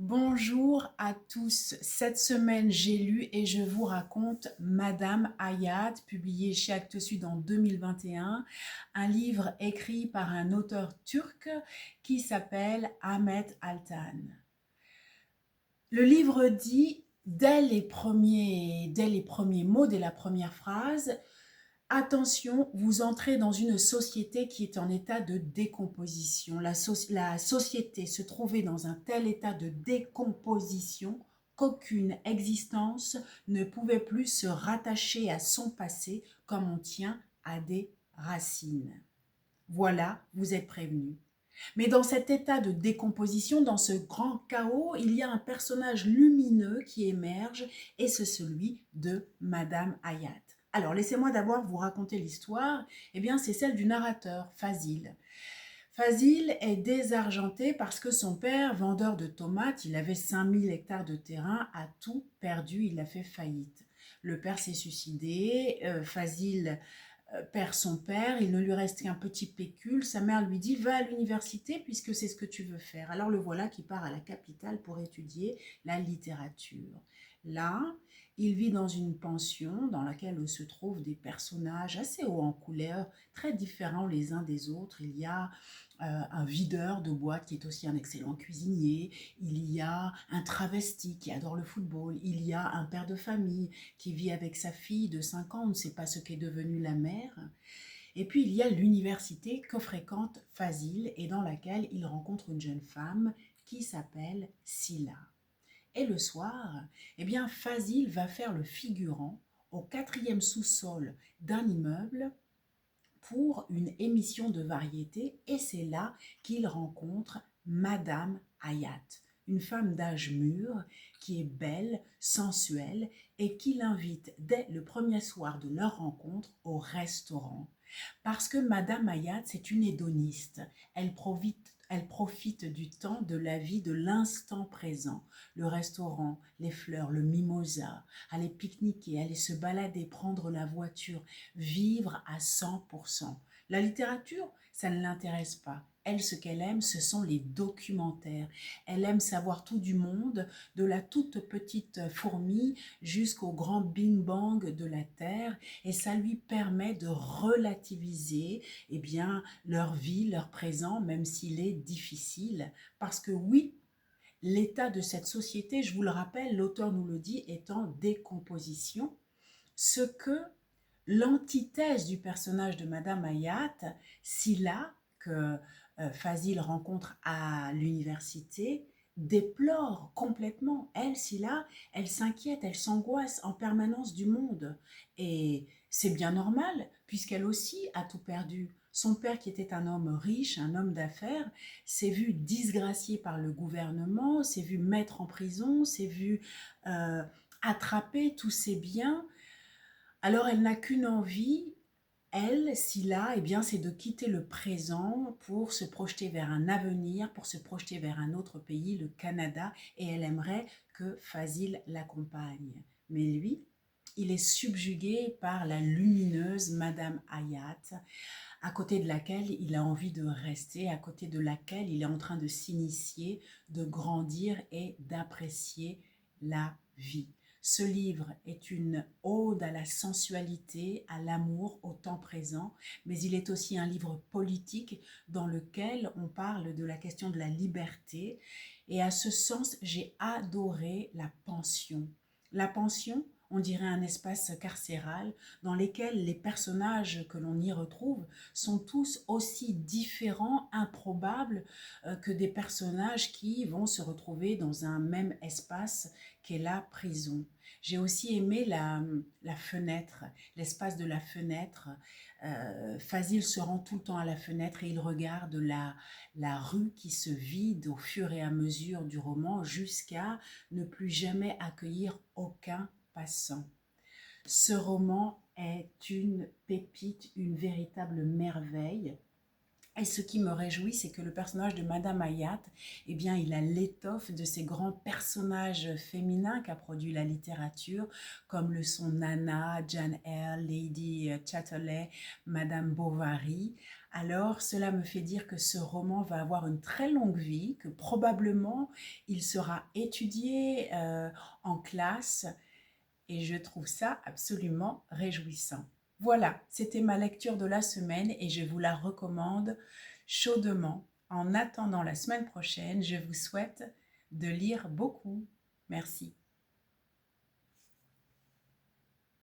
Bonjour à tous. Cette semaine, j'ai lu et je vous raconte Madame Hayat, publié chez Actes Sud en 2021, un livre écrit par un auteur turc qui s'appelle Ahmet Altan. Le livre dit, dès les premiers mots, dès la première phrase, attention, vous entrez dans une société qui est en état de décomposition. La société se trouvait dans un tel état de décomposition qu'aucune existence ne pouvait plus se rattacher à son passé comme on tient à des racines. Voilà, vous êtes prévenus. Mais dans cet état de décomposition, dans ce grand chaos, il y a un personnage lumineux qui émerge et c'est celui de Madame Hayat. Alors, laissez-moi d'abord vous raconter l'histoire. Eh bien, c'est celle du narrateur, Fazil. Fazil est désargenté parce que son père, vendeur de tomates, il avait 5000 hectares de terrain, a tout perdu, il a fait faillite. Le père s'est suicidé, Fazil perd son père, il ne lui reste qu'un petit pécule, sa mère lui dit va à l'université puisque c'est ce que tu veux faire. Alors le voilà qui part à la capitale pour étudier la littérature. Là, il vit dans une pension dans laquelle se trouvent des personnages assez hauts en couleur, très différents les uns des autres. Il y a un videur de boîte qui est aussi un excellent cuisinier, il y a un travesti qui adore le football, il y a un père de famille qui vit avec sa fille de 5 ans, on ne sait pas ce qu'est devenue la mère. Et puis il y a l'université que fréquente Fazil et dans laquelle il rencontre une jeune femme qui s'appelle Silla. Et le soir, eh bien Fazil va faire le figurant au quatrième sous-sol d'un immeuble pour une émission de variété et c'est là qu'il rencontre Madame Hayat, une femme d'âge mûr qui est belle, sensuelle et qui l'invite dès le premier soir de leur rencontre au restaurant. Parce que Madame Hayat, c'est une hédoniste. Elle profite du temps, de la vie, de l'instant présent. Le restaurant, les fleurs, le mimosa, aller pique-niquer, aller se balader, prendre la voiture, vivre à 100%. La littérature, ça ne l'intéresse pas. Elle, ce qu'elle aime, ce sont les documentaires. Elle aime savoir tout du monde, de la toute petite fourmi jusqu'au grand bing-bang de la Terre, et ça lui permet de relativiser leur vie, leur présent, même s'il est difficile. Parce que oui, l'état de cette société, je vous le rappelle, l'auteur nous le dit, est en décomposition, ce que l'antithèse du personnage de Madame Hayat, Silla, que Fazil rencontre à l'université, déplore complètement. Elle, Silla, elle s'inquiète, elle s'angoisse en permanence du monde. Et c'est bien normal, puisqu'elle aussi a tout perdu. Son père, qui était un homme riche, un homme d'affaires, s'est vu disgracié par le gouvernement, s'est vu mettre en prison, s'est vu euh, attraper tous ses biens. Alors elle n'a qu'une envie, elle, Silla, eh bien, c'est de quitter le présent pour se projeter vers un avenir, pour se projeter vers un autre pays, le Canada, et elle aimerait que Fazil l'accompagne. Mais lui, il est subjugué par la lumineuse Madame Hayat, à côté de laquelle il a envie de rester, à côté de laquelle il est en train de s'initier, de grandir et d'apprécier la vie. Ce livre est une ode à la sensualité, à l'amour, au temps présent, mais il est aussi un livre politique dans lequel on parle de la question de la liberté. Et à ce sens, j'ai adoré la pension. La pension, on dirait un espace carcéral dans lequel les personnages que l'on y retrouve sont tous aussi différents, improbables que des personnages qui vont se retrouver dans un même espace qu'est la prison. J'ai aussi aimé la fenêtre, l'espace de la fenêtre. Fazil se rend tout le temps à la fenêtre et il regarde la rue qui se vide au fur et à mesure du roman jusqu'à ne plus jamais accueillir aucun passant. Ce roman est une pépite, une véritable merveille. Et ce qui me réjouit, c'est que le personnage de Madame Hayat, eh bien, il a l'étoffe de ces grands personnages féminins qu'a produit la littérature, comme le sont Nana, Jane Eyre, Lady Chatterley, Madame Bovary. alors cela me fait dire que ce roman va avoir une très longue vie, que probablement il sera étudié en classe et je trouve ça absolument réjouissant. Voilà, c'était ma lecture de la semaine et je vous la recommande chaudement. En attendant la semaine prochaine, je vous souhaite de lire beaucoup. Merci.